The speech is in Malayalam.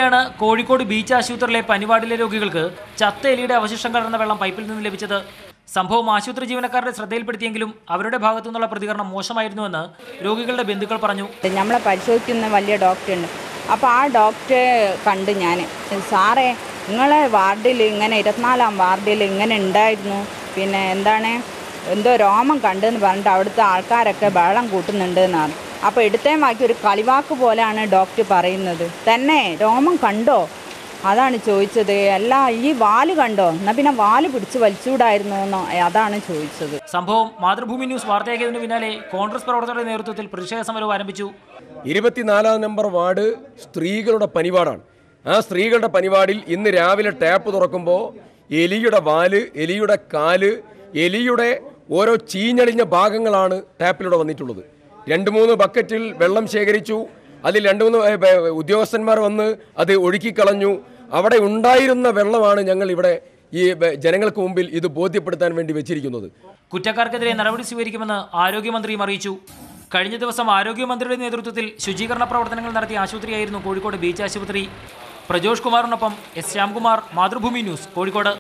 ാണ് കോഴിക്കോട് ബീച്ച് ആശുപത്രിയിലെ പനിവാർഡിലെ രോഗികൾക്ക് ചത്ത എലിയുടെ അവശിഷ്ടം കലർന്ന വെള്ളം പൈപ്പിൽ നിന്ന് ലഭിച്ചത്. സംഭവം ആശുപത്രി ജീവനക്കാരുടെ ശ്രദ്ധയിൽപ്പെടുത്തിയെങ്കിലും അവരുടെ ഭാഗത്തു നിന്നുള്ള പ്രതികരണം മോശമായിരുന്നുവെന്ന് രോഗികളുടെ ബന്ധുക്കൾ പറഞ്ഞു. നമ്മളെ പരിശോധിക്കുന്ന വലിയ ഡോക്ടറുണ്ട്. അപ്പോൾ ആ ഡോക്ടറെ കണ്ട് ഞാൻ, സാറേ നിങ്ങളെ വാർഡിൽ ഇങ്ങനെ 24-ാം വാർഡിൽ ഇങ്ങനെ ഉണ്ടായിരുന്നു, പിന്നെ എന്തോ രോമം കണ്ടെന്ന് പറഞ്ഞിട്ട് അവിടുത്തെ ആൾക്കാരൊക്കെ വെള്ളം കൂട്ടുന്നുണ്ട് എന്നാണ്. അപ്പോൾ എടുത്തേ ബാക്കി ഒരു കളിവാക്ക് പോലെയാണ് ഡോക്ടർ പറയുന്നത്. തന്നെ രോമം കണ്ടോ അതാണ് ചോദിച്ചത്. അല്ല ഈ വാല് കണ്ടോ, എന്നാൽ പിന്നെ വാല് പിടിച്ച് വലിച്ചുകൂടായിരുന്നു എന്നോ അതാണ് ചോദിച്ചത്. സംഭവം മാതൃഭൂമി ന്യൂസ് വാർത്തയാക്കിയതിന് പിന്നാലെ കോൺഗ്രസ് പ്രവർത്തകരുടെ നേതൃത്വത്തിൽ പ്രതിഷേധ സമരം ആരംഭിച്ചു. 24-ാം നമ്പർ വാർഡ് സ്ത്രീകളുടെ പനിവാർഡാണ്. ആ സ്ത്രീകളുടെ പനിവാർഡിൽ ഇന്ന് രാവിലെ ടാപ്പ് തുറക്കുമ്പോൾ എലിയുടെ വാല്, എലിയുടെ കാല്, എലിയുടെ ഓരോ ചീഞ്ഞളിഞ്ഞ ഭാഗങ്ങളാണ് ടാപ്പിലൂടെ വന്നിട്ടുള്ളത്. 2-3 ബക്കറ്റിൽ വെള്ളം ശേഖരിച്ചു. അതിൽ 2-3 ഉദ്യോഗസ്ഥന്മാർ വന്ന് അത് ഒഴുക്കിക്കളഞ്ഞു. അവിടെ ഉണ്ടായിരുന്ന വെള്ളമാണ് ഞങ്ങൾ ഇവിടെ ഈ ജനങ്ങൾക്ക് മുമ്പിൽ ഇത് ബോധ്യപ്പെടുത്താൻ വേണ്ടി വെച്ചിരിക്കുന്നത്. കുറ്റക്കാർക്കെതിരെ നടപടി സ്വീകരിക്കുമെന്ന് ആരോഗ്യമന്ത്രിയും അറിയിച്ചു. കഴിഞ്ഞ ദിവസം ആരോഗ്യമന്ത്രിയുടെ നേതൃത്വത്തിൽ ശുചീകരണ പ്രവർത്തനങ്ങൾ നടത്തിയ ആശുപത്രിയായിരുന്നു കോഴിക്കോട് ബീച്ച് ആശുപത്രി. പ്രജോഷ് കുമാറിനൊപ്പം എസ് ശ്യാംകുമാർ, മാതൃഭൂമി ന്യൂസ്, കോഴിക്കോട്.